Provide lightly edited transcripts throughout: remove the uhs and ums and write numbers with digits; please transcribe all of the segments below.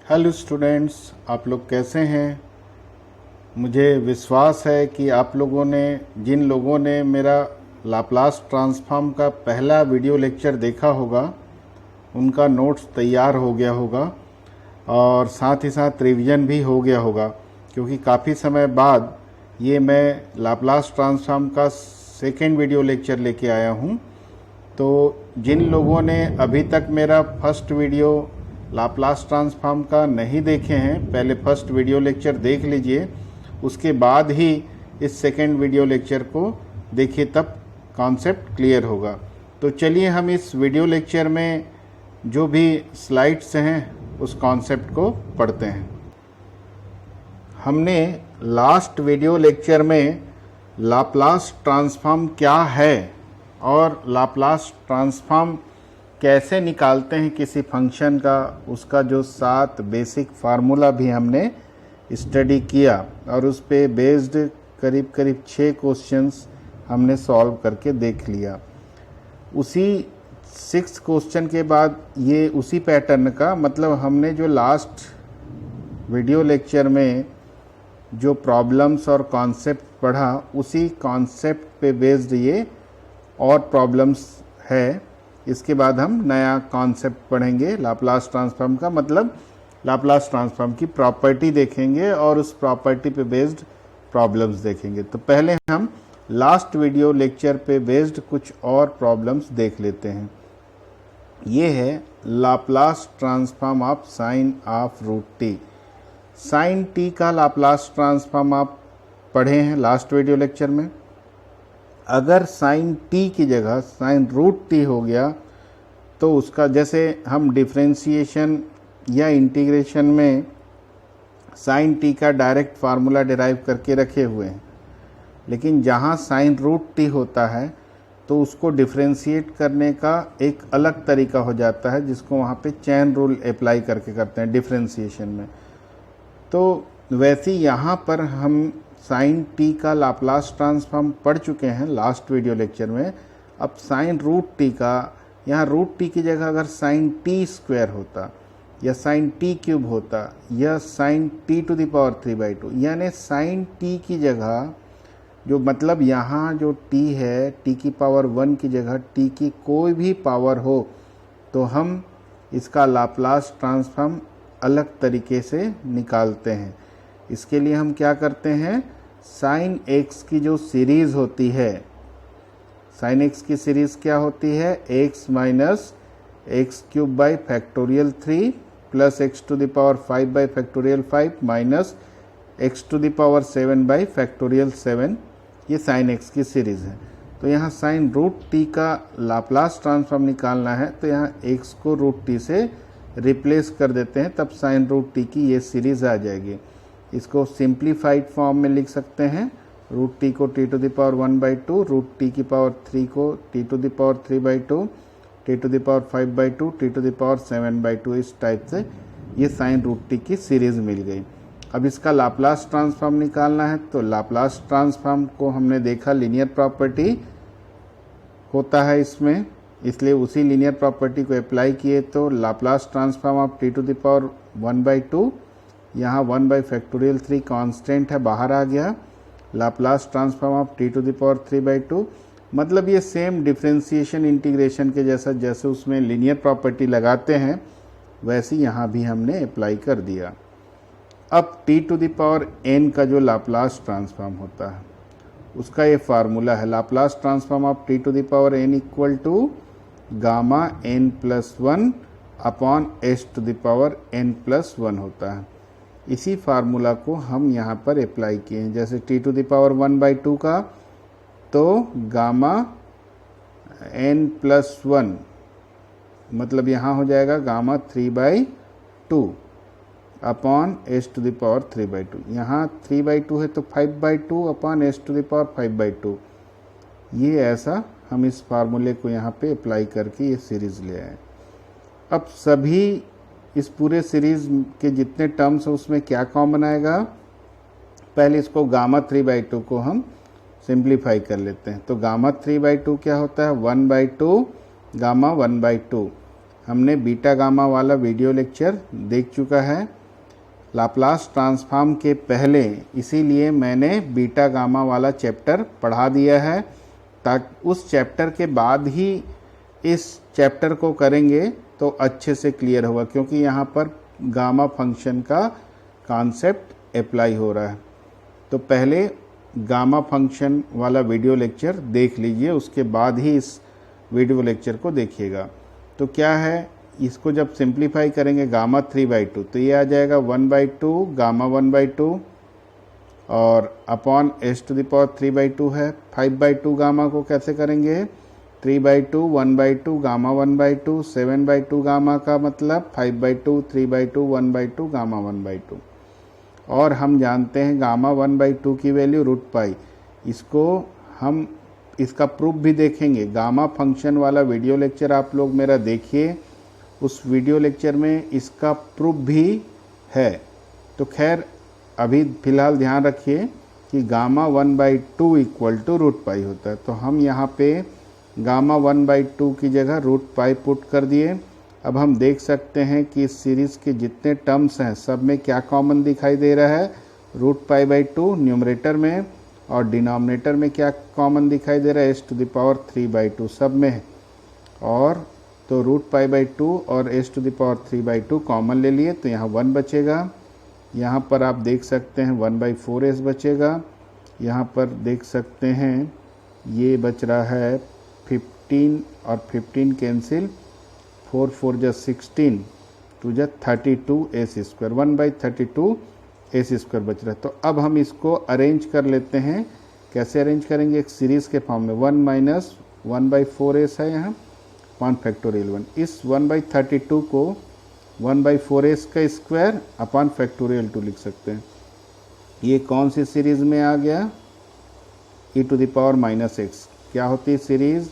Hello students, आप लोग कैसे हैं। मुझे विश्वास है कि आप लोगों ने जिन लोगों ने मेरा लाप्लास ट्रांसफॉर्म का पहला वीडियो लेक्चर देखा होगा उनका नोट्स तैयार हो गया होगा और साथ ही साथ रिवीजन भी हो गया होगा, क्योंकि काफ़ी समय बाद ये मैं लाप्लास ट्रांसफॉर्म का सेकेंड वीडियो लेक्चर लेके आया हूँ। तो जिन लोगों ने अभी तक मेरा फर्स्ट वीडियो लाप्लास ट्रांसफॉर्म का नहीं देखे हैं, पहले फर्स्ट वीडियो लेक्चर देख लीजिए, उसके बाद ही इस सेकेंड वीडियो लेक्चर को देखिए, तब कॉन्सेप्ट क्लियर होगा। तो चलिए हम इस वीडियो लेक्चर में जो भी स्लाइड्स हैं उस कॉन्सेप्ट को पढ़ते हैं। हमने लास्ट वीडियो लेक्चर में लाप्लास ट्रांसफॉर्म क्या है और लाप्लास ट्रांसफॉर्म कैसे निकालते हैं किसी फंक्शन का, उसका जो 7 बेसिक फार्मूला भी हमने स्टडी किया और उस पे बेस्ड करीब करीब 6 क्वेश्चंस हमने सॉल्व करके देख लिया। उसी 6 क्वेश्चन के बाद ये उसी पैटर्न का मतलब हमने जो लास्ट वीडियो लेक्चर में जो प्रॉब्लम्स और कॉन्सेप्ट पढ़ा, उसी कॉन्सेप्ट पे बेस्ड ये और प्रॉब्लम्स है। इसके बाद हम नया कॉन्सेप्ट पढ़ेंगे लाप्लास ट्रांसफॉर्म का, मतलब लाप्लास ट्रांसफॉर्म की प्रॉपर्टी देखेंगे और उस प्रॉपर्टी पे बेस्ड प्रॉब्लम्स देखेंगे। तो पहले हम लास्ट वीडियो लेक्चर पे बेस्ड कुछ और प्रॉब्लम्स देख लेते हैं। ये है Laplace transform of sine of root T. Sine T का लाप्लास ट्रांसफॉर्म आप पढ़े हैं लास्ट वीडियो लेक्चर में। अगर साइन टी की जगह साइन रूट टी हो गया तो उसका, जैसे हम डिफरेंशिएशन या इंटीग्रेशन में साइन टी का डायरेक्ट फार्मूला डिराइव करके रखे हुए हैं, लेकिन जहाँ साइन रूट टी होता है तो उसको डिफरेंशिएट करने का एक अलग तरीका हो जाता है, जिसको वहाँ पे चेन रूल अप्लाई करके करते हैं डिफरेंशिएशन में। तो वैसे यहाँ पर हम साइन टी का लाप्लास ट्रांसफॉर्म पढ़ चुके हैं लास्ट वीडियो लेक्चर में। अब साइन रूट टी का, यहाँ रूट टी की जगह अगर साइन टी स्क्वायर होता या साइन टी क्यूब होता या sine T to the power 3/2, यानी साइन टी की जगह जो, मतलब यहाँ जो टी है, टी की पावर 1 की जगह टी की कोई भी पावर हो तो हम इसका लाप्लास ट्रांसफॉर्म अलग तरीके से निकालते हैं। इसके लिए हम क्या करते हैं, साइन एक्स की जो सीरीज होती है, साइन एक्स की सीरीज क्या होती है, X minus X cube by factorial 3 plus X to the power 5 by factorial 5 minus X to the power 7 by factorial 7, ये साइन एक्स की सीरीज है। तो यहाँ साइन रूट टी का लाप्लास ट्रांसफॉर्म निकालना है, तो यहाँ एक्स को रूट टी से रिप्लेस कर देते हैं, तब साइन रूट टी की ये सीरीज आ जाएगी। इसको सिंप्लीफाइड फॉर्म में लिख सकते हैं, रूट टी को T to the power 1/2, root T की पावर 3 को T to the power 3/2, T to the power 5/2, T to the power 7/2, इस टाइप से ये साइन रूट टी की सीरीज मिल गई। अब इसका लाप्लास ट्रांसफॉर्म निकालना है, तो लाप्लास ट्रांसफॉर्म को हमने देखा लीनियर प्रॉपर्टी होता है इसमें, इसलिए उसी लीनियर प्रॉपर्टी को अप्लाई किए तो Laplace transform of T to the power 1/2, यहाँ 1 बाई फैक्टोरियल 3 कांस्टेंट है, बाहर आ गया। Laplace transform of T to the power 3/2, मतलब ये सेम डिफरेंशिएशन इंटीग्रेशन के जैसा, जैसे उसमें लीनियर प्रॉपर्टी लगाते हैं वैसे यहाँ भी हमने अप्लाई कर दिया। अब T to the power n का जो लाप्लास ट्रांसफॉर्म होता है उसका ये फार्मूला है, Laplace transform of T to the power n equal to gamma n plus 1 upon S to the power n plus 1 होता है। इसी फार्मूला को हम यहाँ पर अप्लाई किए हैं, जैसे टी टू द पावर 1/2 का, तो गामा n प्लस 1, मतलब यहाँ हो जाएगा gamma 3/2 upon S to the power 3/2, यहाँ 3/2 है तो 5/2 upon S to the power 5/2। ये ऐसा हम इस फार्मूले को यहाँ पे अप्लाई करके ये सीरीज ले आए। अब सभी इस पूरे सीरीज के जितने टर्म्स हैं उसमें क्या कॉमन आएगा, पहले इसको गामा 3/2 को हम सिंप्लीफाई कर लेते हैं। तो गामा 3/2 क्या होता है, 1/2 गामा 1/2। हमने बीटा गामा वाला वीडियो लेक्चर देख चुका है लाप्लास ट्रांसफॉर्म के पहले, इसीलिए मैंने बीटा गामा वाला चैप्टर पढ़ा दिया है ताकि उस चैप्टर के बाद ही इस चैप्टर को करेंगे तो अच्छे से क्लियर होगा, क्योंकि यहाँ पर गामा फंक्शन का कॉन्सेप्ट अप्लाई हो रहा है। तो पहले गामा फंक्शन वाला वीडियो लेक्चर देख लीजिए, उसके बाद ही इस वीडियो लेक्चर को देखिएगा। तो क्या है, इसको जब सिंप्लीफाई करेंगे गामा 3/2 तो ये आ जाएगा 1/2 गामा 1/2 और अपॉन s⁻³ 3/2 है। 5/2 गामा को कैसे करेंगे, 3/2 1/2 गामा 1/2 7/2 गामा का मतलब 5/2 3/2 1/2 गामा 1/2। और हम जानते हैं गामा 1/2 की वैल्यू √π। इसको हम इसका प्रूफ भी देखेंगे। गामा फंक्शन वाला वीडियो लेक्चर आप लोग मेरा देखिए, उस वीडियो लेक्चर में इसका प्रूफ भी है। तो खैर अभी फ़िलहाल ध्यान रखिए कि गामा 1/2 इक्वल टू √π होता है। तो हम यहाँ पे गामा 1/2 की जगह √π पुट कर दिए। अब हम देख सकते हैं कि इस सीरीज़ के जितने टर्म्स हैं सब में क्या कॉमन दिखाई दे रहा है, √π/2 न्यूमरेटर में, और डिनोमिनेटर में क्या कॉमन दिखाई दे रहा है, s⁻³ सब में है। और तो √π/2 और s⁻³ कॉमन ले लिए तो यहाँ 1 बचेगा। यहाँ पर आप देख सकते हैं 1/4s बचेगा। यहाँ पर देख सकते हैं ये बच रहा है 15 और 15 कैंसिल, 4 4 जा 16 2 जा 32s², 1/32s² बच रहा है। तो अब हम इसको अरेंज कर लेते हैं। कैसे अरेंज करेंगे, एक सीरीज़ के फॉर्म में 1 - 1/4s है यहाँ अपॉन फैक्टोरियल 1। इस 1/32 को 1/4s का स्क्वायर अपॉन फैक्टोरियल 2 लिख सकते हैं। ये कौन सी सीरीज़ में आ गया, e⁻⁻x। क्या होती है series,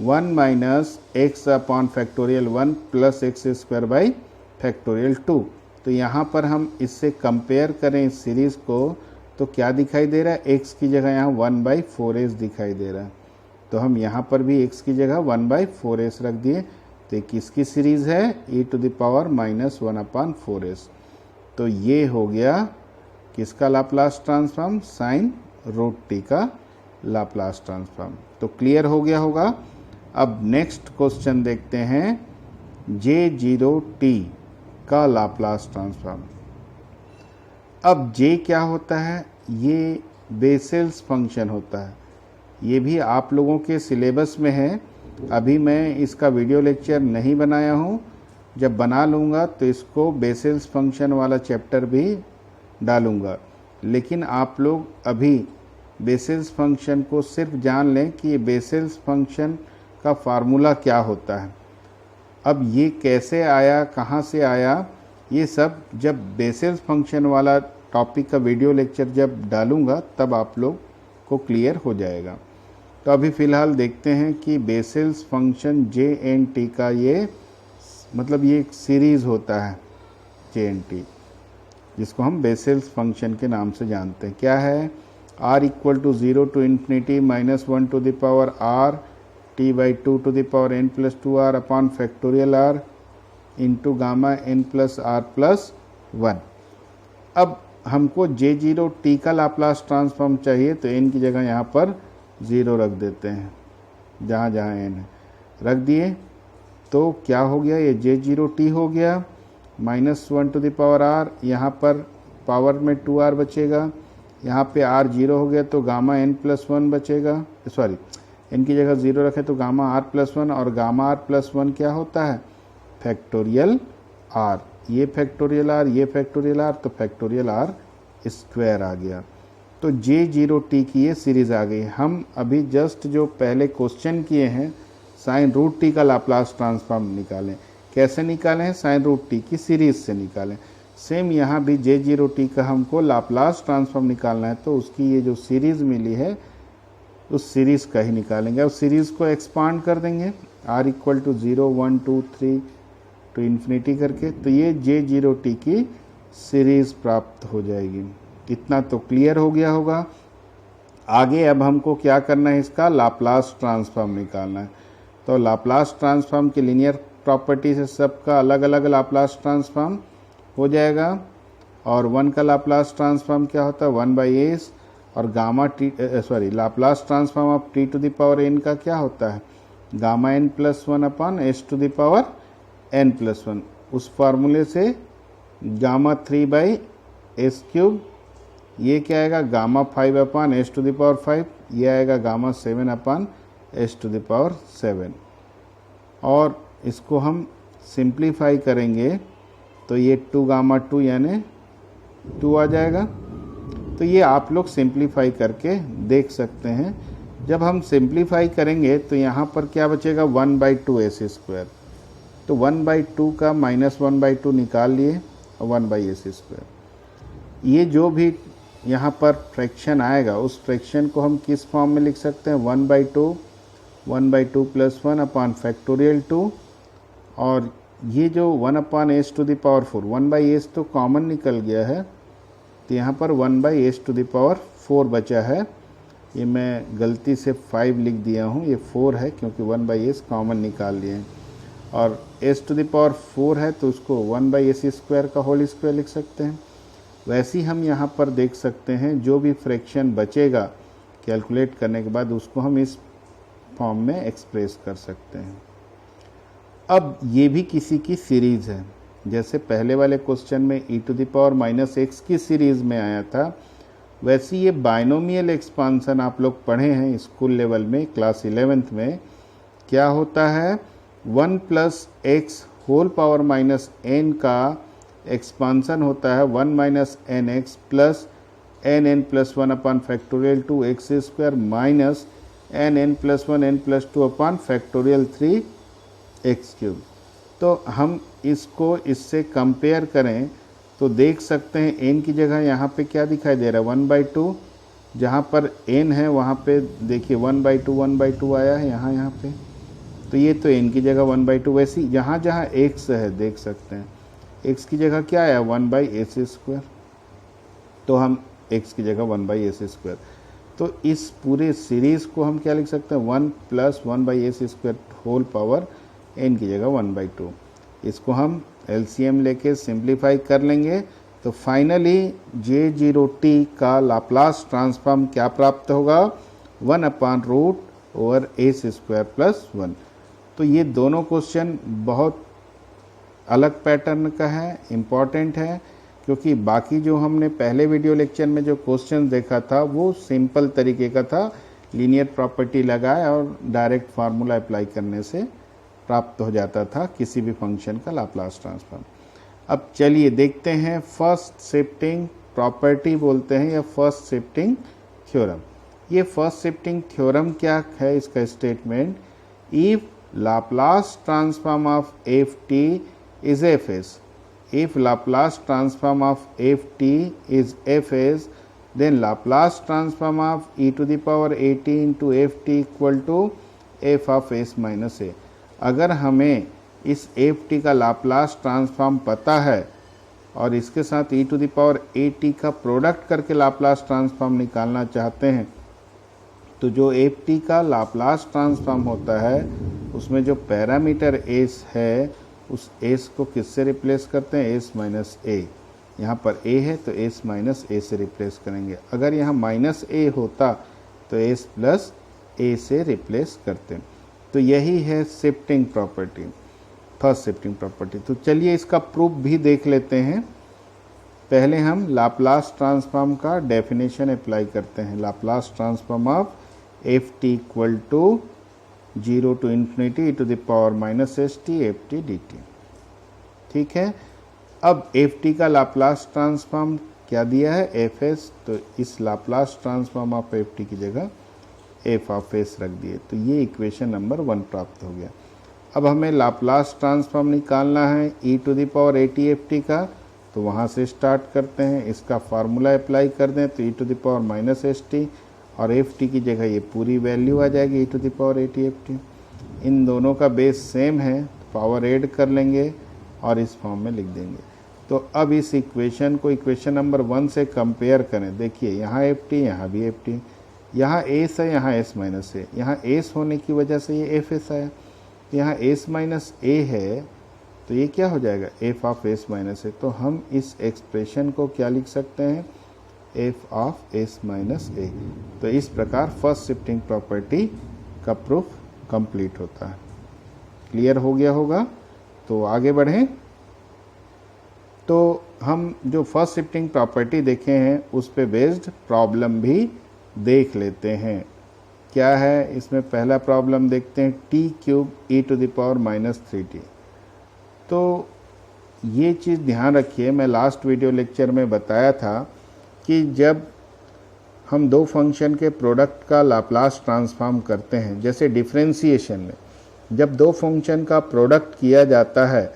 1 - x upon factorial 1 plus x² factorial 2। तो यहाँ पर हम इससे कंपेयर करें इस सीरीज़ को तो क्या दिखाई दे रहा है, x की जगह यहाँ 1/4s दिखाई दे रहा है। तो हम यहाँ पर भी x की जगह 1/4s रख दिए। तो किसकी सीरीज़ है, e⁻⁻1/4s। तो ये हो गया किसका लाप्लास ट्रांसफॉर्म, साइन √t का लाप्लास ट्रांसफॉर्म। तो क्लियर हो गया होगा। अब नेक्स्ट क्वेश्चन देखते हैं, J0t का लाप्लास ट्रांसफॉर्म। अब J क्या होता है, ये बेसेल्स फंक्शन होता है। ये भी आप लोगों के सिलेबस में है। अभी मैं इसका वीडियो लेक्चर नहीं बनाया हूँ, जब बना लूँगा तो इसको बेसेल्स फंक्शन वाला चैप्टर भी डालूँगा। लेकिन आप लोग अभी बेसेल्स फंक्शन को सिर्फ जान लें कि ये बेसेल्स फंक्शन का फार्मूला क्या होता है। अब ये कैसे आया, कहाँ से आया, ये सब जब बेसेल्स फंक्शन वाला टॉपिक का वीडियो लेक्चर जब डालूँगा तब आप लोग को क्लियर हो जाएगा। तो अभी फ़िलहाल देखते हैं कि बेसेल्स फंक्शन JNT का ये मतलब ये एक सीरीज़ होता है JNT, जिसको हम बेसेल्स फंक्शन के नाम से जानते हैं। क्या है, r = 0 to ∞ -1 to the power r t/2 to the power n + 2r upon factorial r into gamma n + r + 1। अब हमको J0t का लाप्लास ट्रांसफॉर्म चाहिए, तो n की जगह यहाँ पर 0 रख देते हैं, जहाँ जहाँ n है रख दिए। तो क्या हो गया, ये J0t हो गया, -1 to the power r, यहाँ पर पावर में 2r बचेगा, यहाँ पे r 0 हो गया तो गामा n + 1 बचेगा, सॉरी n की जगह 0 रखे तो गामा r + 1, और गामा r + 1 क्या होता है, फैक्टोरियल r। ये फैक्टोरियल r, ये फैक्टोरियल r, तो फैक्टोरियल r स्क्वायर आ गया। तो J0t की ये सीरीज़ आ गई। हम अभी जस्ट जो पहले क्वेश्चन किए हैं साइन √t का लाप्लास ट्रांसफॉर्म निकालें। कैसे निकालें, साइन √t की सीरीज़ से निकालें। सेम यहाँ भी J0t का हमको लाप्लास ट्रांसफॉर्म निकालना है, तो उसकी ये जो सीरीज़ मिली है उस सीरीज़ का ही निकालेंगे। अब सीरीज़ को एक्सपांड कर देंगे, r = 0 1 2 3 टू इन्फिनिटी करके, तो ये J0t की सीरीज़ प्राप्त हो जाएगी। इतना तो क्लियर हो गया होगा। आगे अब हमको क्या करना है, इसका लाप्लास ट्रांसफॉर्म निकालना है। तो लाप्लास ट्रांसफॉर्म के लीनियर प्रॉपर्टी से सबका अलग अलग लाप्लास ट्रांसफॉर्म हो जाएगा। और 1 का लाप्लास ट्रांसफॉर्म क्या होता है 1/s, और gamma T Laplace transform of t to the power n का क्या होता है gamma n plus 1 upon s to the power n plus 1। उस फार्मूले से गामा 3/s³, ये क्या आएगा gamma 5 upon s to the power 5, ये आएगा gamma 7 upon s to the power 7। और इसको हम सिंप्लीफाई करेंगे तो ये 2 गामा 2 यानी 2 आ जाएगा। तो ये आप लोग सिंप्लीफाई करके देख सकते हैं। जब हम सिंप्लीफाई करेंगे तो यहाँ पर क्या बचेगा 1/2s²। तो 1/2 का -1/2 निकाल लिए और 1/s²। ये जो भी यहाँ पर फ्रैक्शन आएगा उस फ्रैक्शन को हम किस फॉर्म में लिख सकते हैं 1/2 प्लस 1 अपॉन फैक्टोरियल 2, और ये जो 1 upon s to the power 4, 1/s तो कॉमन निकल गया है, तो यहाँ पर 1/s टू द पावर 4 बचा है। ये मैं गलती से 5 लिख दिया हूँ, ये 4 है क्योंकि 1/s कॉमन निकाल लिए हैं। और s टू द पावर 4 है तो उसको 1/s² का होल स्क्वायर लिख सकते हैं। वैसे ही हम यहाँ पर देख सकते हैं जो भी फ्रैक्शन बचेगा कैलकुलेट करने के बाद उसको हम इस फॉर्म में एक्सप्रेस कर सकते हैं। अब ये भी किसी की सीरीज़ है, जैसे पहले वाले क्वेश्चन में e⁻⁻x की सीरीज़ में आया था, वैसे ये बाइनोमियल एक्सपांसन आप लोग पढ़े हैं स्कूल लेवल में क्लास 11th में। क्या होता है 1 + x होल पावर -n का एक्सपांसन होता है 1 - nx plus nn + 1 upon factorial 2x² minus nn + 1 n + 2 upon factorial 3x³। तो हम इसको इससे कंपेयर करें तो देख सकते हैं n की जगह यहाँ पे क्या दिखाई दे रहा है 1/2, जहाँ पर n है वहाँ पे देखिए 1/2 आया है यहाँ पे, तो ये तो n की जगह 1/2। वैसे यहाँ जहाँ x है देख सकते हैं x की जगह क्या आया 1/s², तो हम x की जगह 1/s²। तो इस पूरे सीरीज़ को हम क्या लिख सकते हैं 1 + 1/s² होल पावर n की जगह 1/2। इसको हम LCM लेके सिंप्लीफाई कर लेंगे तो फाइनली J0t का लाप्लास ट्रांसफॉर्म क्या प्राप्त होगा 1/√s² + 1। तो ये दोनों क्वेश्चन बहुत अलग पैटर्न का है, इम्पॉर्टेंट है, क्योंकि बाकी जो हमने पहले वीडियो लेक्चर में जो क्वेश्चन देखा था वो सिंपल तरीके का था, लीनियर प्रॉपर्टी लगाए और डायरेक्ट फार्मूला अप्लाई करने से प्राप्त हो जाता था किसी भी फंक्शन का लाप्लास ट्रांसफॉर्म। अब चलिए देखते हैं फर्स्ट शिफ्टिंग प्रॉपर्टी बोलते हैं या फर्स्ट शिफ्टिंग थ्योरम। ये फर्स्ट शिफ्टिंग थ्योरम क्या है, इसका statement if Laplace transform of ft is fs, if Laplace transform of ft is fs, then Laplace transform of e⁻at into ft equal to f of s minus a। अगर हमें इस ft का Laplace transform पता है और इसके साथ e⁻at का प्रोडक्ट करके लाप्लास ट्रांसफॉर्म निकालना चाहते हैं, तो जो ft का लाप्लास ट्रांसफॉर्म होता है उसमें जो पैरामीटर s है उस s को किससे रिप्लेस करते हैं s - a। यहाँ पर a है तो s - a से रिप्लेस करेंगे। अगर यहाँ -a होता तो s + a से रिप्लेस करते। तो यही है shifting property, first shifting property. तो चलिए इसका प्रूफ भी देख लेते हैं। पहले हम लाप्लास ट्रांसफॉर्म का डेफिनेशन अप्लाई करते हैं। Laplace transform of ft equal to 0 to ∞ e⁻ st ft dt। ठीक है, अब ft का लाप्लास ट्रांसफॉर्म क्या दिया है fs, तो इस लाप्लास ट्रांसफॉर्म ऑफ ft की जगह f ऑफ s रख दिए, तो ये इक्वेशन नंबर 1 प्राप्त हो गया। अब हमें लाप्लास ट्रांसफॉर्म निकालना है e⁻at ft का, तो वहाँ से स्टार्ट करते हैं। इसका फार्मूला अप्लाई कर दें तो e⁻ st और ft की जगह ये पूरी वैल्यू आ जाएगी e⁻at ft। इन दोनों का बेस सेम है, पावर ऐड कर लेंगे और इस फॉर्म में लिख देंगे। तो अब इस इक्वेशन को इक्वेशन नंबर 1 से कंपेयर करें। देखिए यहाँ ft, यहाँ भी ft, यहाँ s है, यहाँ s - a, यहाँ s होने की वजह से ये fs आया। तो यहाँ एस माइनस ए है, तो ये क्या हो जाएगा, एफ ऑफ एस माइनस ए। तो हम इस एक्सप्रेशन को क्या लिख सकते हैं, एफ ऑफ एस माइनस ए। तो इस प्रकार फर्स्ट शिफ्टिंग प्रॉपर्टी का प्रूफ कंप्लीट होता है। क्लियर हो गया होगा, तो आगे बढ़ें। तो हम जो फर्स्ट शिफ्टिंग प्रॉपर्टी देखे हैं उस पे बेस्ड प्रॉब्लम भी देख लेते हैं। क्या है इसमें, पहला प्रॉब्लम देखते हैं, t cube e to the power minus 3t। तो ये चीज़ ध्यान रखिए, मैं लास्ट वीडियो लेक्चर में बताया था कि जब हम दो फंक्शन के प्रोडक्ट का लाप्लास ट्रांसफॉर्म करते हैं, जैसे डिफरेंशिएशन में जब दो फंक्शन का प्रोडक्ट किया जाता है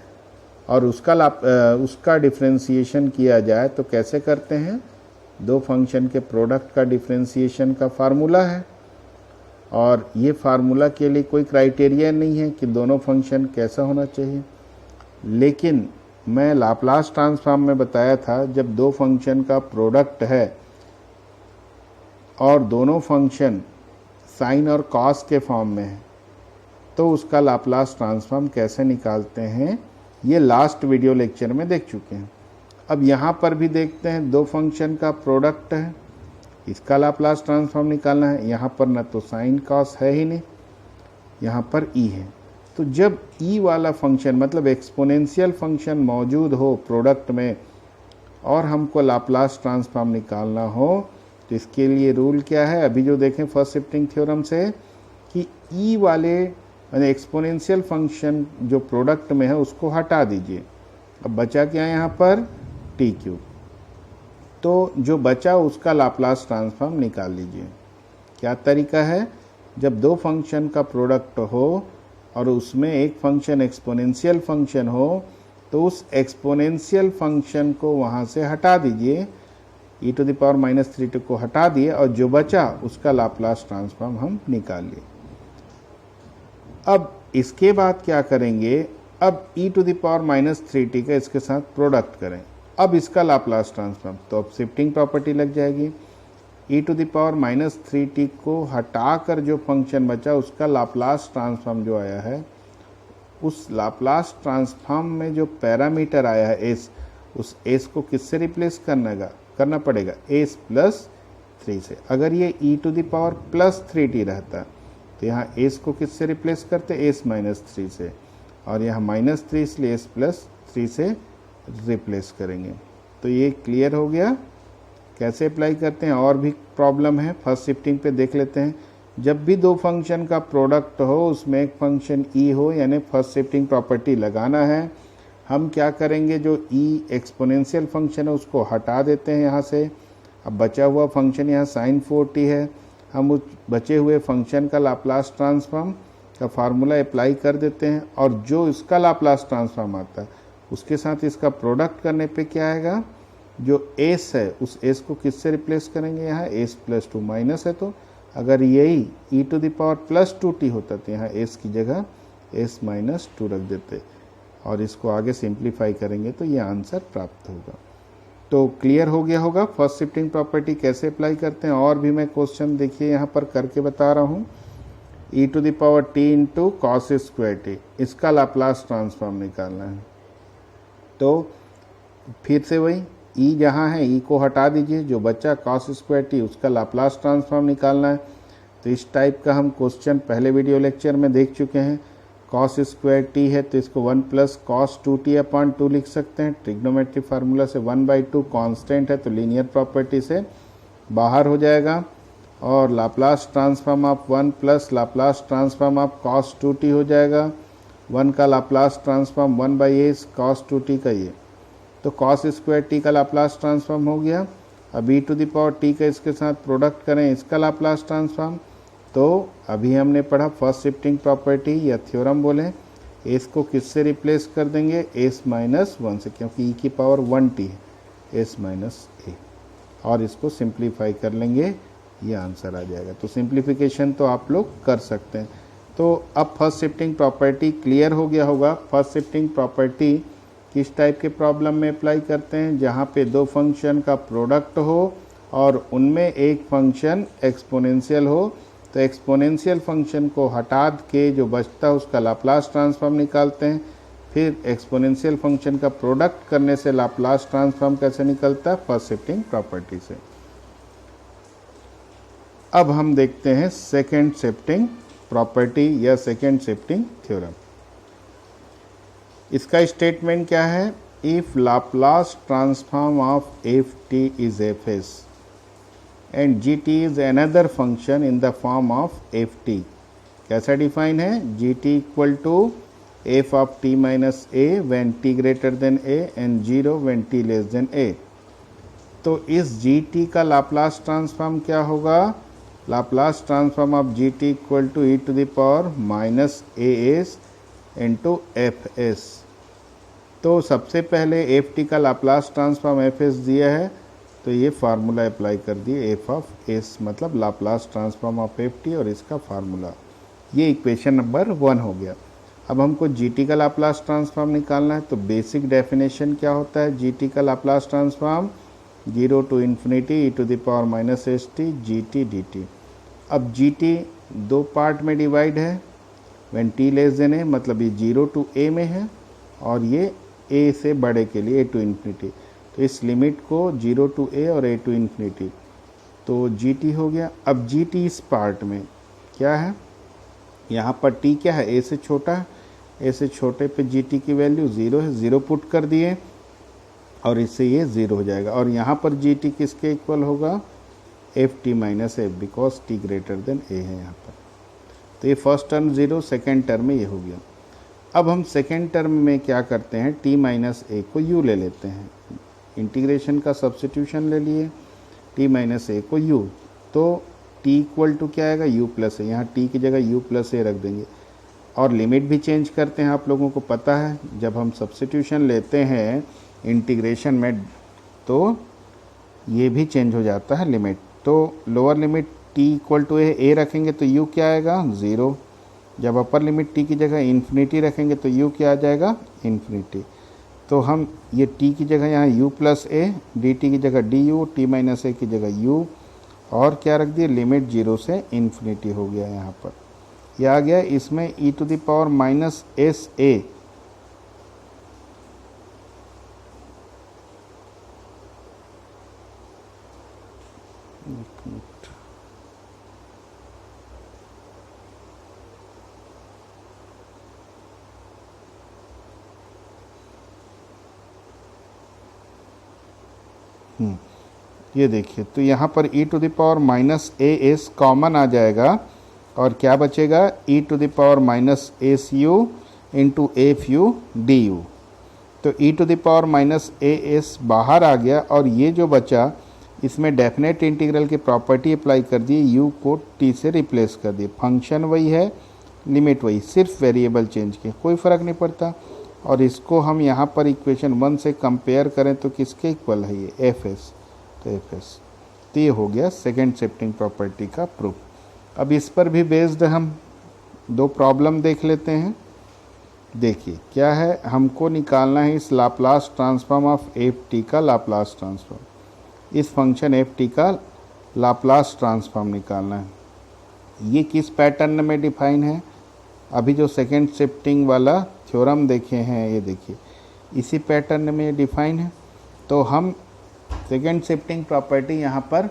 और उसका डिफरेंशिएशन किया जाए तो कैसे करते हैं, दो फंक्शन के प्रोडक्ट का डिफरेंशिएशन का फार्मूला है, और ये फार्मूला के लिए कोई क्राइटेरिया नहीं है कि दोनों फंक्शन कैसा होना चाहिए। लेकिन मैं लाप्लास ट्रांसफॉर्म में बताया था, जब दो फंक्शन का प्रोडक्ट है और दोनों फंक्शन साइन और कॉस के फॉर्म में है, तो उसका लाप्लास ट्रांसफॉर्म कैसे निकालते हैं, ये लास्ट वीडियो लेक्चर में देख चुके हैं। अब यहाँ पर भी देखते हैं, दो फंक्शन का प्रोडक्ट है, इसका लाप्लास ट्रांसफॉर्म निकालना है। यहाँ पर न तो साइन कॉस है ही नहीं, यहाँ पर ई है। तो जब ई वाला फंक्शन मतलब एक्सपोनेंशियल फंक्शन मौजूद हो प्रोडक्ट में और हमको लाप्लास ट्रांसफॉर्म निकालना हो, तो इसके लिए रूल क्या है, अभी जो देखें फर्स्ट शिफ्टिंग थ्योरम से, कि ई वाले एक्सपोनेंशियल फंक्शन जो प्रोडक्ट में है उसको हटा दीजिए। अब बचा क्या है यहाँ पर, टी क्यूब। तो जो बचा उसका लाप्लास ट्रांसफॉर्म निकाल लीजिए। क्या तरीका है, जब दो फंक्शन का प्रोडक्ट हो और उसमें एक फंक्शन एक्सपोनेंशियल फंक्शन हो, तो उस एक्सपोनेंशियल फंक्शन को वहाँ से हटा दीजिए, e to the power minus 3t को हटा दिए, और जो बचा उसका लाप्लास ट्रांसफॉर्म हम निकाल लिए। अब इसके बाद क्या करेंगे, अब e to the power minus 3t का इसके साथ प्रोडक्ट करें, अब इसका लाप्लास ट्रांसफॉर्म, तो अब शिफ्टिंग प्रॉपर्टी लग जाएगी। e to the power minus 3t को हटाकर जो फंक्शन बचा उसका लाप्लास ट्रांसफॉर्म जो आया है, उस लाप्लास ट्रांसफॉर्म में जो पैरामीटर आया है s, उस s को किससे रिप्लेस करना पड़ेगा, s प्लस 3 से। अगर ये e to the power plus 3t रहता तो यहाँ s को किससे रिप्लेस करते, s माइनस 3 से, और यहाँ माइनस 3 इसलिए s प्लस 3 से रिप्लेस करेंगे। तो ये क्लियर हो गया। कैसे अप्लाई करते हैं, और भी प्रॉब्लम है, फर्स्ट शिफ्टिंग पे देख लेते हैं। जब भी दो फंक्शन का प्रोडक्ट हो उसमें एक फंक्शन e हो, यानी फर्स्ट शिफ्टिंग प्रॉपर्टी लगाना है। हम क्या करेंगे, जो e एक्सपोनेंशियल फंक्शन है उसको हटा देते हैं यहाँ से। अब बचा हुआ फंक्शन यहाँ साइन 4t है, हम उस बचे हुए फंक्शन का लाप्लास ट्रांसफॉर्म का फार्मूला अप्लाई कर देते हैं, और जो इसका लाप्लास ट्रांसफॉर्म आता है उसके साथ इसका प्रोडक्ट करने पे क्या आएगा, जो s है उस s को किससे रिप्लेस करेंगे, यहाँ s प्लस 2 माइनस है, तो अगर यही e to the power plus 2t होता तो यहाँ s की जगह s माइनस 2 रख देते, और इसको आगे सिंप्लीफाई करेंगे तो ये आंसर प्राप्त होगा। तो क्लियर हो गया होगा फर्स्ट शिफ्टिंग प्रॉपर्टी कैसे अप्लाई करते हैं। और भी मैं क्वेश्चन देखिए यहाँ पर करके बता रहा हूँ। e to the power t into cos square t, इसका लाप्लास ट्रांसफॉर्म निकालना है। तो फिर से वही e जहाँ है e को हटा दीजिए, जो बच्चा cos स्क्वायर t उसका लाप्लास ट्रांसफॉर्म निकालना है। तो इस टाइप का हम क्वेश्चन पहले वीडियो लेक्चर में देख चुके हैं। cos स्क्वायर t है तो इसको 1 प्लस कॉस 2t अपॉन 2 लिख सकते हैं। ट्रिग्नोमेट्री फार्मूला से 1/2 कांस्टेंट है तो लीनियर प्रॉपर्टी से बाहर हो जाएगा, और Laplace transform of 1 plus Laplace transform of cos 2t हो जाएगा। 1 का Laplace transform 1/a cos 2t का ये, तो cos स्क्वायर t का लाप्लास ट्रांसफॉर्म हो गया। अब e to the power t का इसके साथ प्रोडक्ट करें, इसका लाप्लास ट्रांसफॉर्म। तो अभी हमने पढ़ा फर्स्ट शिफ्टिंग प्रॉपर्टी या थ्योरम बोले, s को किससे रिप्लेस कर देंगे, s माइनस 1 से, क्योंकि e की पावर 1t है, s माइनस a, और इसको सिंप्लीफाई कर लेंगे, ये आंसर आ जाएगा। तो सिंप्लीफिकेशन तो आप लोग कर सकते हैं। तो अब फर्स्ट शिफ्टिंग प्रॉपर्टी क्लियर हो गया होगा। फर्स्ट शिफ्टिंग प्रॉपर्टी किस टाइप के प्रॉब्लम में अप्लाई करते हैं, जहाँ पे दो फंक्शन का प्रोडक्ट हो और उनमें एक फंक्शन एक्सपोनेंशियल हो तो एक्सपोनेंशियल फंक्शन को हटा के जो बचता है उसका लाप्लास ट्रांसफॉर्म निकालते हैं। फिर एक्सपोनेंशियल फंक्शन का प्रोडक्ट करने से लाप्लास ट्रांसफॉर्म कैसे निकलता है, फर्स्ट शिफ्टिंग प्रॉपर्टी से। अब हम देखते हैं सेकेंड शिफ्टिंग प्रॉपर्टी या सेकेंड शिफ्टिंग थ्योरम। इसका स्टेटमेंट क्या है, if Laplace transform of f t is f s and g t is another function in the form of f t. कैसा डिफाइन है, g t equal to f of t minus a when t greater than a and 0 when t less than a. तो इस g t का Laplace transform क्या होगा, Laplace transform of g t equal to e to the power minus a s into f s. तो सबसे पहले f t का Laplace transform f s दिया है, तो ये फार्मूला अप्लाई कर दिए, एफ ऑफ एस मतलब Laplace transform of f t और इसका फार्मूला। ये इक्वेशन नंबर 1 हो गया। अब हमको जी टी का लाप्लास ट्रांसफॉर्म निकालना है, तो बेसिक डेफिनेशन क्या होता है जी टी का Laplace transform, 0 to infinity e to the power minus s t g t d t. अब जी टी 2 पार्ट में डिवाइड है, when t less than a मतलब ये 0 टू ए में है और ये ए से बड़े के लिए ए टू इन्फिनिटी। तो इस लिमिट को 0 टू ए और ए टू इन्फिनिटी, तो जी टी हो गया। अब जी टी इस पार्ट में क्या है, यहाँ पर टी क्या है, ए से छोटा है, ए से छोटे पे जी टी की वैल्यू 0 है, 0 पुट कर दिए और इससे ये 0 हो जाएगा। और यहाँ पर जी टी किसके इक्वल होगा, f t minus f, because t greater than a है यहाँ पर। तो ये फर्स्ट टर्म 0, सेकेंड टर्म में ये हो गया। अब हम सेकेंड टर्म में क्या करते हैं, टी माइनस ए को यू ले लेते हैं, इंटीग्रेशन का सब्स्टिट्यूशन ले लिए, टी माइनस ए को यू, तो टी इक्वल टू क्या आएगा, यू प्लस ए, यहाँ टी की जगह यू प्लस ए रख देंगे। और लिमिट भी चेंज करते हैं, आप लोगों को पता है जब हम सब्स्टिट्यूशन लेते हैं इंटीग्रेशन में तो ये भी चेंज हो जाता है लिमिट। तो lower limit t equal to a रखेंगे तो यू क्या आएगा, 0। जब अपर लिमिट टी की जगह इन्फिनिटी रखेंगे तो यू क्या आ जाएगा, इन्फिनिटी। तो हम ये टी की जगह यहाँ you plus A, D T की जगह डी यू, टी माइनस ए की जगह यू, और क्या रख दिए, लिमिट 0 से इन्फिनिटी हो गया यहाँ पर। यह आ गया, इसमें e to the power minus s a ये देखिए, तो यहाँ पर e to the power minus a s common आ जाएगा और क्या बचेगा, e to the power minus s u into f u d u. तो e to the power minus a s बाहर आ गया और ये जो बचा इसमें डेफिनेट इंटीग्रल की प्रॉपर्टी अप्लाई कर दी, u को t से रिप्लेस कर दिए। फंक्शन वही है, लिमिट वही, सिर्फ वेरिएबल चेंज किए, कोई फ़र्क नहीं पड़ता। और इसको हम यहाँ पर इक्वेशन 1 से कंपेयर करें तो किसके इक्वल है, ये एफ एस, तो एफ एस। तो ये हो गया सेकेंड शिफ्टिंग प्रॉपर्टी का प्रूफ। अब इस पर भी बेस्ड हम 2 प्रॉब्लम देख लेते हैं। देखिए क्या है, हमको निकालना है इस Laplace transform of f t का लाप्लास ट्रांसफॉर्म, इस फंक्शन एफ टी का लाप्लास ट्रांसफॉर्म निकालना है। ये किस पैटर्न में डिफाइन है, अभी जो सेकेंड शिफ्टिंग वाला थ्योरम देखे हैं, ये देखिए इसी पैटर्न में डिफाइन है। तो हम सेकेंड शिफ्टिंग प्रॉपर्टी यहाँ पर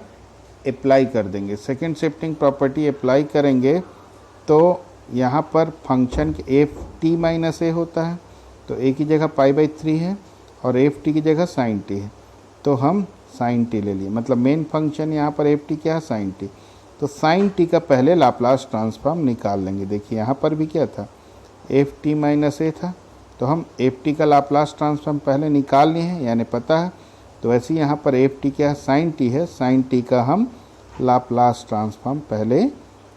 अप्लाई कर देंगे। सेकेंड शिफ्टिंग प्रॉपर्टी अप्लाई करेंगे तो यहाँ पर फंक्शन एफ टी माइनस ए होता है, तो ए की जगह π/3 है और एफ टी की जगह साइन टी है, तो हम साइन टी ले लिए, मतलब मेन फंक्शन यहाँ पर एफ टी क्या है, साइन टी। तो साइन टी का पहले लाप्लास ट्रांसफॉर्म निकाल लेंगे। देखिए यहाँ पर भी क्या था, एफ टी माइनस ए था, तो हम एफ टी का लाप्लास ट्रांसफॉर्म पहले निकाल लिए हैं, यानी पता है। तो ऐसे ही यहाँ पर एफ टी क्या है, साइन टी है, साइन टी का हम लाप्लास ट्रांसफॉर्म पहले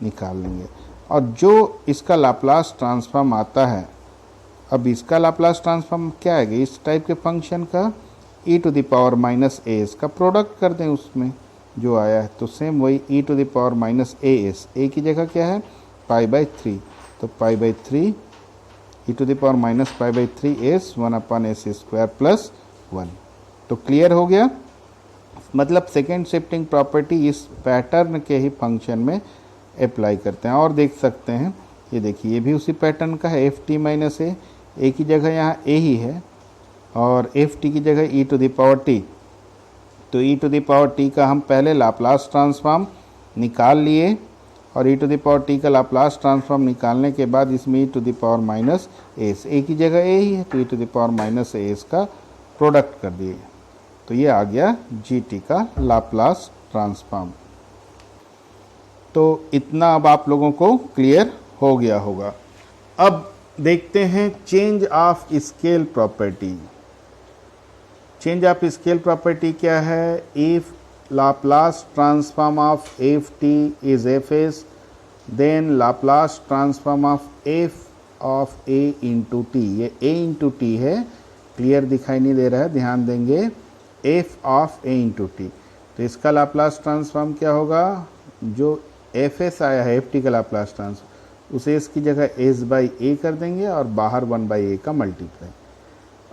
निकाल लेंगे। और जो इसका लाप्लास ट्रांसफॉर्म आता है, अब इसका लाप्लास ट्रांसफॉर्म क्या आएगा, इस टाइप के फंक्शन का e to the power minus a s का प्रोडक्ट कर दें उसमें जो आया है, तो सेम वही e to the power minus a s, a की जगह क्या है π/3, तो π/3 e to the power minus π/3 s 1/s² plus 1। तो क्लियर हो गया, मतलब सेकेंड शिफ्टिंग प्रॉपर्टी इस पैटर्न के ही फंक्शन में अप्लाई करते हैं। और देख सकते हैं, ये देखिए ये भी उसी पैटर्न का है, एफ टी माइनस ए की जगह यहाँ ए ही है और एफ टी की जगह e to the power t. तो e to the power t का हम पहले लाप्लास ट्रांसफॉर्म निकाल लिए और e to the power t का लाप्लास ट्रांसफॉर्म निकालने के बाद इसमें e to the power minus s, a की जगह ए ही है तो e to the power minus s का प्रोडक्ट कर दिए। तो ये आ गया जी टी का लाप्लास ट्रांसफॉर्म। तो इतना अब आप लोगों को क्लियर हो गया होगा। अब देखते हैं change of scale property. Change of scale property क्या है? If Laplace transform of f t is f s, then Laplace transform of f of a into t. ये ए इंटू टी है, क्लियर दिखाई नहीं दे रहा है, ध्यान देंगे, f of a into t. तो इसका लाप्लास ट्रांसफॉर्म क्या होगा? जो एफ एस आया है एफ टी का लाप्लास ट्रांसफॉर्म, उसे इसकी जगह एस बाई ए कर देंगे और बाहर 1/a का मल्टीप्लाई।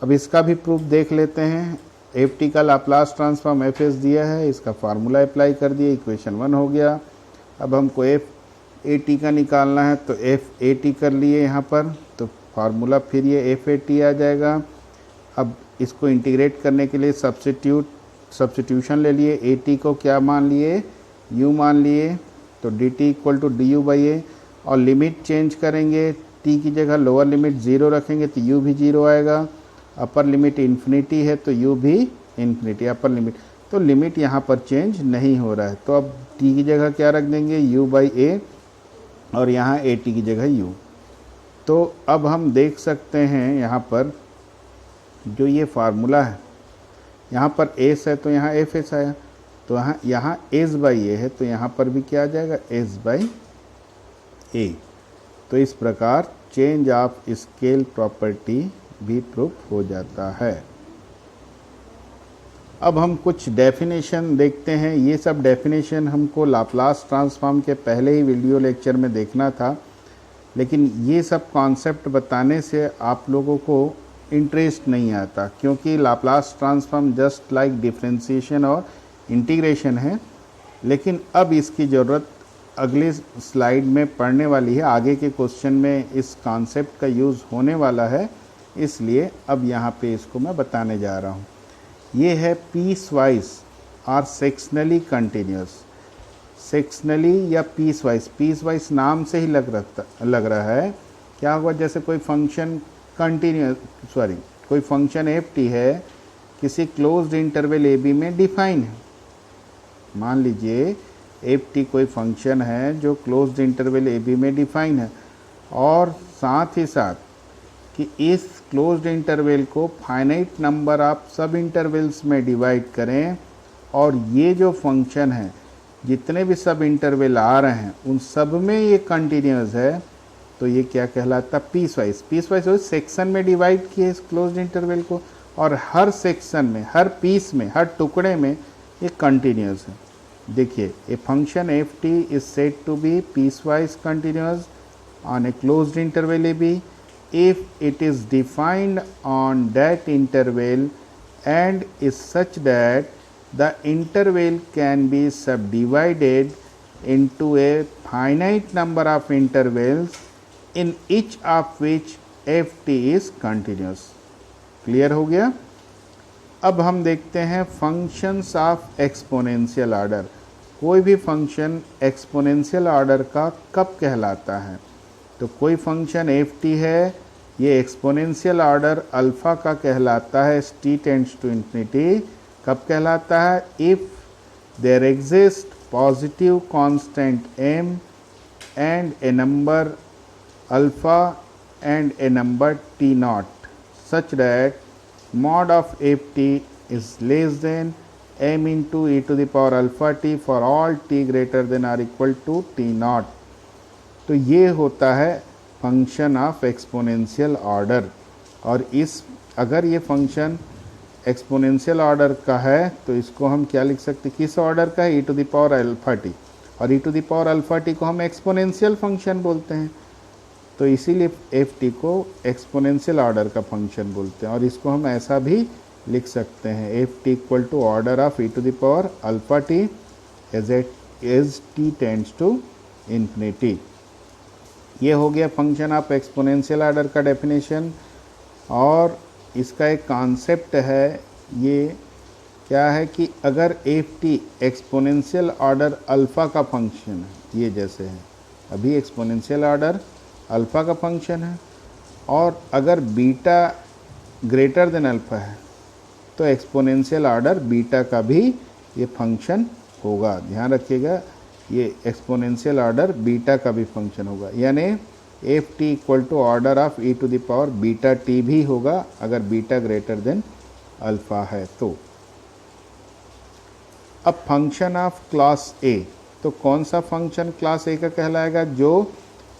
अब इसका भी प्रूफ देख लेते हैं। एफ टी का लाप्लास ट्रांसफॉर्म एफ एस दिया है, इसका फार्मूला अप्लाई कर दिया, इक्वेशन 1 हो गया। अब हमको एफ ए टी का निकालना है तो एफ ए टी कर लिए यहाँ पर, तो फार्मूला फिर ये एफ ए टी आ जाएगा। अब इसको इंटीग्रेट करने के लिए सब्स्टिट्यूशन ले लिए, ए टी को क्या मान लिए? यू मान लिए, तो d t equal to d u by a. और लिमिट चेंज करेंगे, टी की जगह लोअर लिमिट 0 रखेंगे तो यू भी 0 आएगा, अपर लिमिट इन्फिनिटी है तो यू भी इन्फिनिटी, अपर लिमिट, तो लिमिट यहाँ पर चेंज नहीं हो रहा है। तो अब टी की जगह क्या रख देंगे? यू बाई ए और यहाँ ए टी की जगह यू। तो अब हम देख सकते हैं यहाँ पर जो ये फार्मूला है, यहाँ पर एस है तो यहाँ एफ एस आया, तो यहाँ एस बाई ए है तो यहाँ पर भी क्या आ जाएगा? एस बाई ए। तो इस प्रकार चेंज ऑफ स्केल प्रॉपर्टी भी प्रूफ हो जाता है। अब हम कुछ डेफिनेशन देखते हैं। ये सब डेफिनेशन हमको लाप्लास ट्रांसफॉर्म के पहले ही वीडियो लेक्चर में देखना था, लेकिन ये सब कॉन्सेप्ट बताने से आप लोगों को इंटरेस्ट नहीं आता, क्योंकि Laplace transform just like differentiation और इंटीग्रेशन है। लेकिन अब इसकी ज़रूरत अगले स्लाइड में पढ़ने वाली है, आगे के क्वेश्चन में इस कॉन्सेप्ट का यूज़ होने वाला है, इसलिए अब यहाँ पे इसको मैं बताने जा रहा हूँ। ये है पीस वाइज और सेक्शनली कंटिन्यूस। सेक्शनली या पीस वाइज नाम से ही लग रहा है। क्या होगा? जैसे कोई फंक्शन कोई फंक्शन एफ टी है, किसी क्लोज्ड इंटरवल ए बी में डिफाइन है। मान लीजिए एफ टी कोई फंक्शन है जो क्लोज्ड इंटरवल ए बी में डिफाइन है, और साथ ही साथ कि इस क्लोज्ड इंटरवल को फाइनाइट नंबर ऑफ सब इंटरवल्स में डिवाइड करें, और ये जो फंक्शन है जितने भी सब इंटरवल आ रहे हैं उन सब में ये कंटिन्यूस है, तो ये क्या कहलाता? पीस वाइज सेक्शन में डिवाइड किए इस क्लोज्ड इंटरवल को, और हर सेक्शन में, हर पीस में, हर टुकड़े में ये कंटिन्यूस है। देखिए, a function f t is said to be piecewise continuous on a closed interval a b if it is defined on that interval and is such that the interval can be subdivided into a finite number of intervals in each of which ft is continuous। Clear हो गया? अब हम देखते हैं functions of exponential order. कोई भी function exponential order का कब कहलाता है? तो कोई फंक्शन एफ टी है, ये एक्सपोनेंशियल ऑर्डर अल्फ़ा का कहलाता है, टी टेंड्स टू इन्फिनिटी। कब कहलाता है? If there exist positive constant m and a number alpha and a number t naught such that mod of f t is less than m into e to the power alpha t for all t greater than or equal to t naught. तो ये होता है function of exponential order. और अगर ये function exponential order का है तो इसको हम क्या लिख सकते? किस ऑर्डर का है? E to the power alpha t, और e to the power alpha t को हम एक्सपोनेंशियल फंक्शन बोलते हैं, तो इसीलिए एफ टी को एक्सपोनेंशियल ऑर्डर का फंक्शन बोलते हैं। और इसको हम ऐसा भी लिख सकते हैं, f t equal to order of e to the power alpha t as t tends to infinity. ये हो गया फंक्शन ऑफ एक्सपोनेंशियल ऑर्डर का डेफिनेशन। और इसका एक कॉन्सेप्ट है, ये क्या है कि अगर F T exponential order alpha का फंक्शन है, ये जैसे है अभी एक्सपोनेंशियल ऑर्डर अल्फ़ा का फंक्शन है, और अगर बीटा ग्रेटर देन अल्फ़ा है तो एक्सपोनेंशियल ऑर्डर बीटा का भी ये फंक्शन होगा। ध्यान रखिएगा, ये एक्सपोनेंशियल ऑर्डर बीटा का भी फंक्शन होगा, यानी f t equal to order of e to the power beta t भी होगा अगर बीटा ग्रेटर देन अल्फ़ा है तो। अब फंक्शन ऑफ क्लास ए, तो कौन सा फंक्शन क्लास ए का कहलाएगा? जो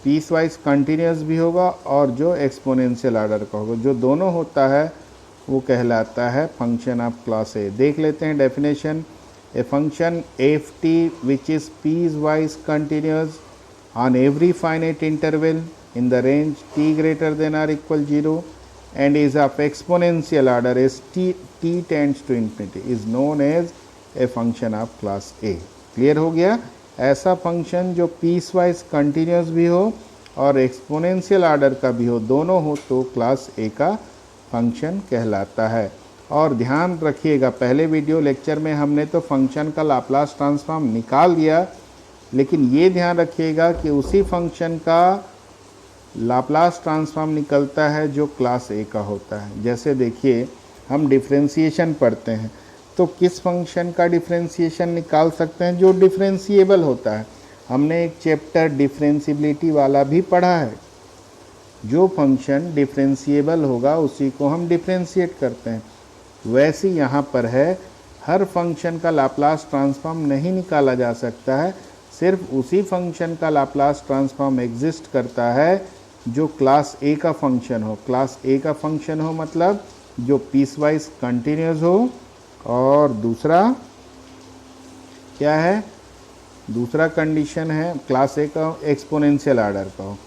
पीस वाइज कंटिन्यूस भी होगा और जो एक्सपोनेंशियल ऑर्डर का होगा, जो दोनों होता है वो कहलाता है फंक्शन ऑफ क्लास ए। देख लेते हैं definition. A function f T which is piece wise continuous on every finite interval in the range t greater than or equal 0 and is of exponential order as t tends to infinity is known as a function of class A। Clear हो गया? ऐसा function जो piece wise continuous भी हो और exponential order का भी हो, दोनों हो, तो क्लास ए का फंक्शन कहलाता है। और ध्यान रखिएगा, पहले वीडियो लेक्चर में हमने तो फंक्शन का लाप्लास ट्रांसफॉर्म निकाल दिया, लेकिन ये ध्यान रखिएगा कि उसी फंक्शन का लाप्लास ट्रांसफॉर्म निकलता है जो क्लास ए का होता है। जैसे देखिए, हम डिफरेंशिएशन पढ़ते हैं तो किस फंक्शन का डिफरेंशिएशन निकाल सकते हैं? जो डिफरेंशिएबल होता है। हमने एक चैप्टर डिफरेंशिएबिलिटी वाला भी पढ़ा है। जो फंक्शन डिफरेंशिएबल होगा उसी को हम डिफरेंशिएट करते हैं। वैसे यहाँ पर है, हर फंक्शन का लाप्लास ट्रांसफॉर्म नहीं निकाला जा सकता है, सिर्फ उसी फंक्शन का लाप्लास ट्रांसफॉर्म एग्जिस्ट करता है जो क्लास ए का फंक्शन हो। क्लास ए का फंक्शन हो मतलब जो पीसवाइज कंटिन्यूस हो, और दूसरा क्या है? दूसरा कंडीशन है क्लास ए का एक्सपोनेंशियल ऑर्डर का हो।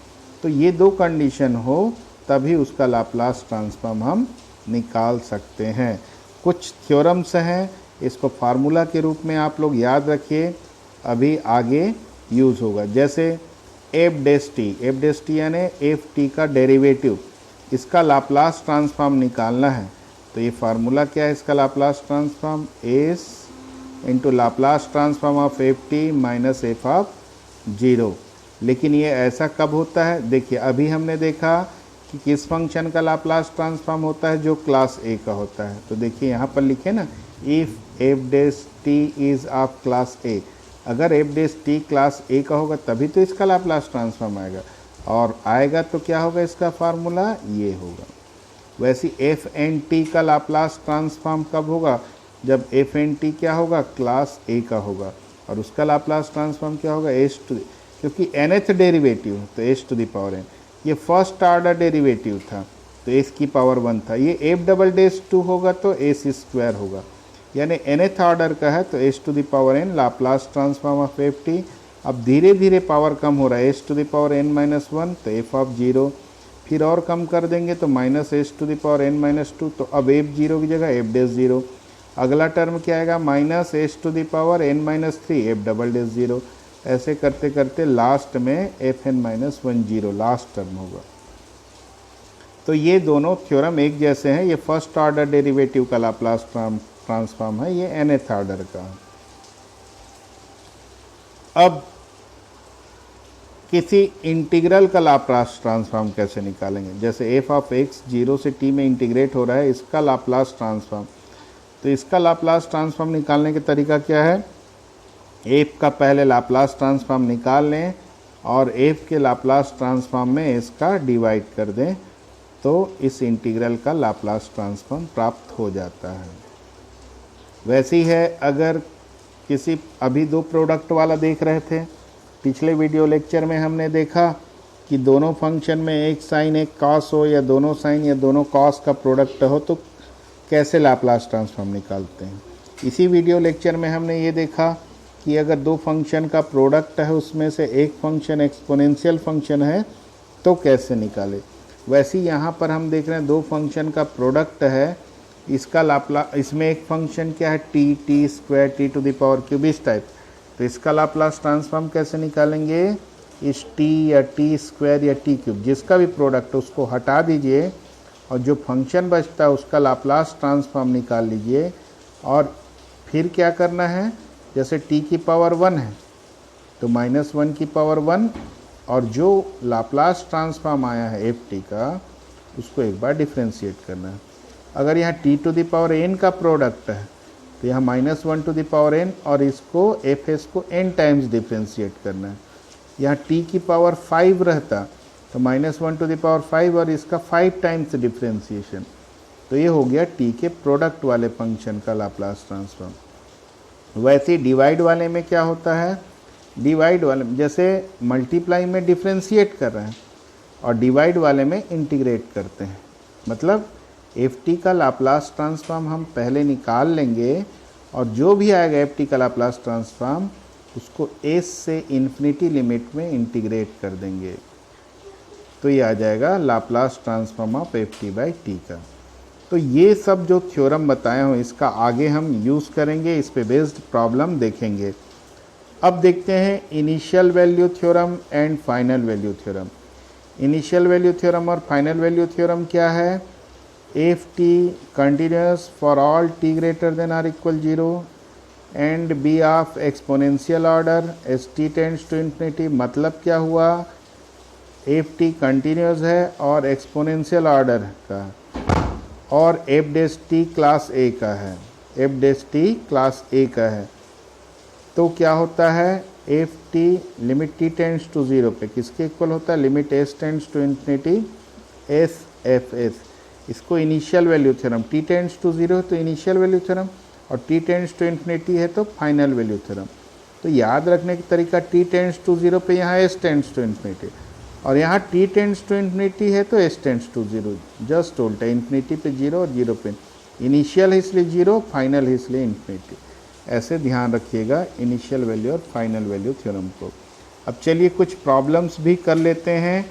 तो ये दो कंडीशन हो तभी उसका लाप्लास ट्रांसफॉर्म हम निकाल सकते हैं। कुछ थ्योरम्स हैं, इसको फार्मूला के रूप में आप लोग याद रखिए, अभी आगे यूज़ होगा। जैसे एफ डेस टी यानी एफ टी का डेरिवेटिव, इसका लाप्लास ट्रांसफॉर्म निकालना है तो ये फार्मूला क्या है इसका? Laplace transform S into Laplace transform of f t minus F of 0। लेकिन ये ऐसा कब होता है? देखिए, अभी हमने देखा कि किस फंक्शन का लाप्लास ट्रांसफॉर्म होता है? जो क्लास ए का होता है। तो देखिए यहाँ पर लिखे ना, if f dash t is of class a. अगर f dash t class a का होगा तभी तो इसका लाप्लास ट्रांसफॉर्म आएगा, और आएगा तो क्या होगा? इसका फार्मूला ये होगा। वैसे एफ एन टी का लाप्लास ट्रांसफॉर्म कब होगा? जब एफ एन टी क्या होगा? क्लास ए का होगा, और उसका लाप्लास ट्रांसफॉर्म क्या होगा? एस टू, क्योंकि nth डेरिवेटिव तो s to the power n. ये फर्स्ट ऑर्डर डेरिवेटिव था तो एस की पावर 1 था। ये एफ डबल डेस 2 होगा तो एस स्क्वायर होगा, यानी nth ऑर्डर का है तो s to the power n Laplace transform of f t. अब धीरे धीरे पावर कम हो रहा है, s to the power n minus 1 तो एफ ऑफ 0, फिर और कम कर देंगे तो minus s to the power n minus 2, तो अब एफ 0 की जगह एफ डेस 0। अगला टर्म क्या आएगा? Minus s to the power n minus 3 f double dash 0। ऐसे करते करते लास्ट में f n minus 1 0 last term होगा। तो ये दोनों थ्योरम एक जैसे हैं। ये फर्स्ट ऑर्डर डेरिवेटिव का लाप्लास ट्रांसफॉर्म है, ये nth ऑर्डर का। अब किसी इंटीग्रल का लाप्लास ट्रांसफॉर्म कैसे निकालेंगे? जैसे एफ ऑफ एक्स 0 से टी में इंटीग्रेट हो रहा है, इसका लाप्लास ट्रांसफॉर्म। तो इसका लाप्लास ट्रांसफॉर्म निकालने का तरीका क्या है? एफ का पहले लाप्लास ट्रांसफॉर्म निकाल लें और एफ के लाप्लास ट्रांसफॉर्म में इसका डिवाइड कर दें, तो इस इंटीग्रल का लाप्लास ट्रांसफॉर्म प्राप्त हो जाता है। वैसे ही है, अगर किसी अभी दो प्रोडक्ट वाला देख रहे थे, पिछले वीडियो लेक्चर में हमने देखा कि दोनों फंक्शन में एक साइन एक कॉस हो, या दोनों साइन या दोनों कॉस का प्रोडक्ट हो, तो कैसे लाप्लास ट्रांसफॉर्म निकालते हैं। इसी वीडियो लेक्चर में हमने ये देखा कि अगर दो फंक्शन का प्रोडक्ट है, उसमें से एक फंक्शन एक्सपोनेंशियल फंक्शन है, तो कैसे निकाले। वैसे ही यहाँ पर हम देख रहे हैं दो फंक्शन का प्रोडक्ट है, इसका लाप्लास, इसमें एक फंक्शन क्या है? T square t to the power cube, इस टाइप। तो इसका लाप्लास ट्रांसफॉर्म कैसे निकालेंगे? इस टी या टी स्क्वायर या टी क्यूब जिसका भी प्रोडक्ट उसको हटा दीजिए और जो फंक्शन बचता है उसका लाप्लास ट्रांसफॉर्म निकाल लीजिए। और फिर क्या करना है, जैसे t की पावर 1 है तो -1 की पावर 1 और जो लाप्लास ट्रांसफॉर्म आया है ft का उसको एक बार डिफ्रेंशिएट करना है। अगर यहाँ t to the power n का प्रोडक्ट है तो यहाँ -1 टू द पावर n और इसको fs को n टाइम्स डिफ्रेंशिएट करना है। यहाँ t की पावर 5 रहता तो -1 टू द पावर 5 और इसका 5 टाइम्स डिफ्रेंशिएशन। तो ये हो गया t के प्रोडक्ट वाले फंक्शन का लाप्लास ट्रांसफॉर्म। वैसे ही डिवाइड वाले में क्या होता है, डिवाइड वाले में जैसे मल्टीप्लाई में डिफ्रेंशिएट कर रहे हैं और डिवाइड वाले में इंटीग्रेट करते हैं। मतलब ft का लाप्लास ट्रांसफॉर्म हम पहले निकाल लेंगे और जो भी आएगा ft का लाप्लास ट्रांसफॉर्म उसको s से इन्फिनिटी लिमिट में इंटीग्रेट कर देंगे तो ये आ जाएगा लाप्लास ट्रांसफॉर्म ऑफ ft/t का। तो ये सब जो थ्योरम बताया हूँ इसका आगे हम यूज़ करेंगे, इस पे बेस्ड प्रॉब्लम देखेंगे। अब देखते हैं initial value theorem and final value theorem. Initial value theorem और फाइनल वैल्यू थ्योरम क्या है, ft continuous for all t greater than or equal 0 and b of exponential order as t tends to infinity। मतलब क्या हुआ, ft continuous है और exponential order का और f dash t class a का है, f dash t class a का है। तो क्या होता है, f t limit t tends to 0 पे किसके इक्वल होता है, limit s tends to infinity s f s. इसको initial value theorem, t tends to 0 है तो इनिशियल वैल्यू थ्योरम और t टेंड्स टू इन्फिनिटी है तो फाइनल वैल्यू थ्योरम। तो याद रखने का तरीका, t टेंड्स टू 0 पे यहाँ s टेंड्स टू इन्फिनिटी और यहाँ t टेंड्स टू इन्फिनिटी है तो s टेंड्स टू 0, जस्ट उल्टा, इन्फिनिटी पे 0 और 0 पे इनिशियल है इसलिए 0, फाइनल है इसलिए इन्फिनिटी। ऐसे ध्यान रखिएगा इनिशियल वैल्यू और फाइनल वैल्यू थ्योरम को। अब चलिए कुछ प्रॉब्लम्स भी कर लेते हैं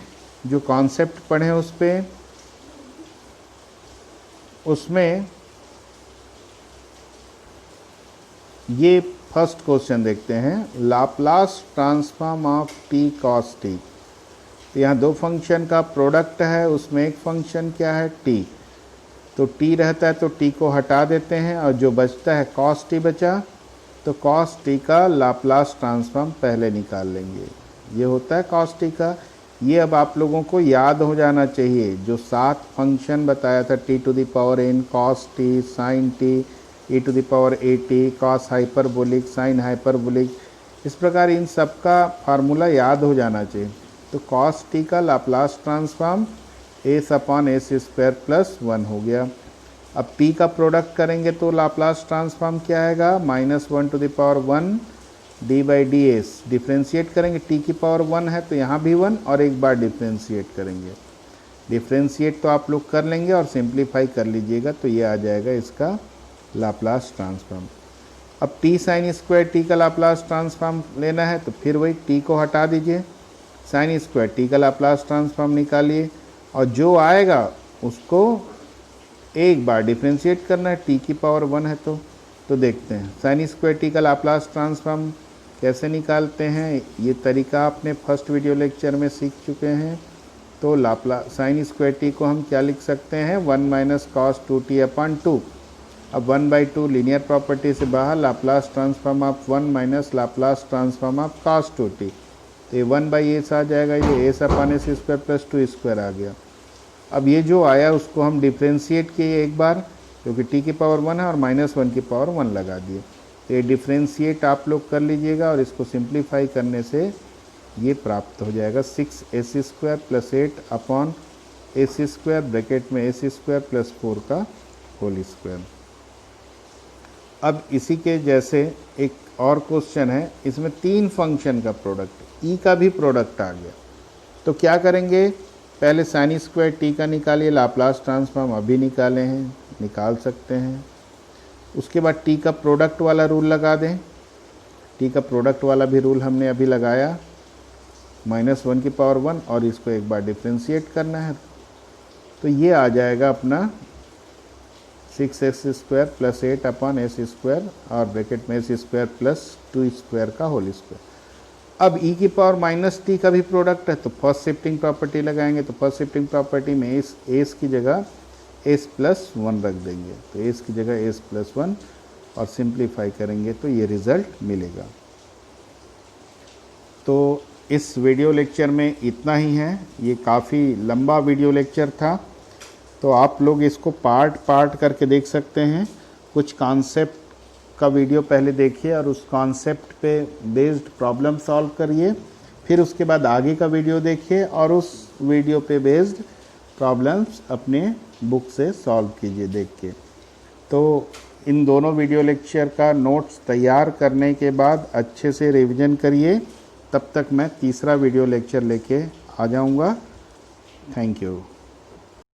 जो कॉन्सेप्ट पढ़े उस पे। उसमें ये फर्स्ट क्वेश्चन देखते हैं, Laplace transform of t cos t। तो यहाँ दो फंक्शन का प्रोडक्ट है, उसमें एक फंक्शन क्या है t, तो t रहता है तो t को हटा देते हैं और जो बचता है cos t बचा तो cos t का लाप्लास ट्रांसफॉर्म पहले निकाल लेंगे। ये होता है cos t का। ये अब आप लोगों को याद हो जाना चाहिए, जो 7 फंक्शन बताया था, t to the power n cos t sin t e to the power at cos hyperbolic sin hyperbolic, इस प्रकार इन सब का फार्मूला याद हो जाना चाहिए। तो cos t का लाप्लास ट्रांसफॉर्म s/s² + 1 हो गया। अब t का प्रोडक्ट करेंगे तो लाप्लास ट्रांसफॉर्म क्या आएगा, -1 to the power 1 d/ds। Differentiate करेंगे, t की पावर 1 है तो यहाँ भी 1 और एक बार डिफ्रेंशिएट करेंगे। डिफ्रेंशिएट तो आप लोग कर लेंगे और सिंप्लीफाई कर लीजिएगा तो ये आ जाएगा इसका लाप्लास ट्रांसफॉर्म। अब t sin² t का लाप्लास ट्रांसफॉर्म लेना है तो फिर वही t को हटा दीजिए, sin² t का लाप्लास ट्रांसफॉर्म निकालिए और जो आएगा उसको एक बार डिफ्रेंशिएट करना है, t की पावर 1 है तो देखते हैं sin² t का लाप्लास ट्रांसफॉर्म कैसे निकालते हैं। ये तरीका आपने फर्स्ट वीडियो लेक्चर में सीख चुके हैं। तो sin² t को हम क्या लिख सकते हैं, 1 - cos 2t/2। अब 1/2 लीनियर प्रॉपर्टी से बाहर, Laplace transform of 1 - Laplace transform of cos 2t, तो ये 1/s आ जाएगा, ये s/s² + 2² आ गया। अब ये जो आया उसको हम डिफ्रेंशिएट किए एक बार, क्योंकि t की पावर 1 है और -1 की पावर 1 लगा दिए। तो ये डिफ्रेंशिएट आप लोग कर लीजिएगा और इसको सिंप्लीफाई करने से ये प्राप्त हो जाएगा 6s² + 8/s² ब्रैकेट में s² + 4 का होल स्क्वायर। अब इसी के जैसे एक और क्वेश्चन है, इसमें 3 फंक्शन का प्रोडक्ट, e का भी प्रोडक्ट आ गया। तो क्या करेंगे, पहले sin² t का निकालिए, लाप्लास ट्रांसफॉर्म अभी निकाले हैं, निकाल सकते हैं। उसके बाद t का प्रोडक्ट वाला रूल लगा दें, t का प्रोडक्ट वाला भी रूल हमने अभी लगाया, -1 की पावर 1 और इसको एक बार डिफ्रेंशिएट करना है तो ये आ जाएगा अपना 6s² + 8/s² और ब्रैकेट में s² + 2² का होल स्क्वायर। अब e की पावर माइनस टी का भी प्रोडक्ट है तो फर्स्ट शिफ्टिंग प्रॉपर्टी लगाएंगे, तो फर्स्ट शिफ्टिंग प्रॉपर्टी में एस की जगह एस प्लस वन रख देंगे, तो एस की जगह एस प्लस वन और सिंप्लीफाई करेंगे तो ये रिज़ल्ट मिलेगा। तो इस वीडियो लेक्चर में इतना ही है, ये काफ़ी लंबा वीडियो लेक्चर था, तो आप लोग इसको पार्ट पार्ट करके देख सकते हैं। कुछ कॉन्सेप्ट का वीडियो पहले देखिए और उस कॉन्सेप्ट पे बेस्ड प्रॉब्लम सॉल्व करिए, फिर उसके बाद आगे का वीडियो देखिए और उस वीडियो पे बेस्ड प्रॉब्लम्स अपने बुक से सॉल्व कीजिए देख के। तो इन दोनों वीडियो लेक्चर का नोट्स तैयार करने के बाद अच्छे से रिवीजन करिए, तब तक मैं तीसरा वीडियो लेक्चर लेके आ जाऊंगा। Thank you.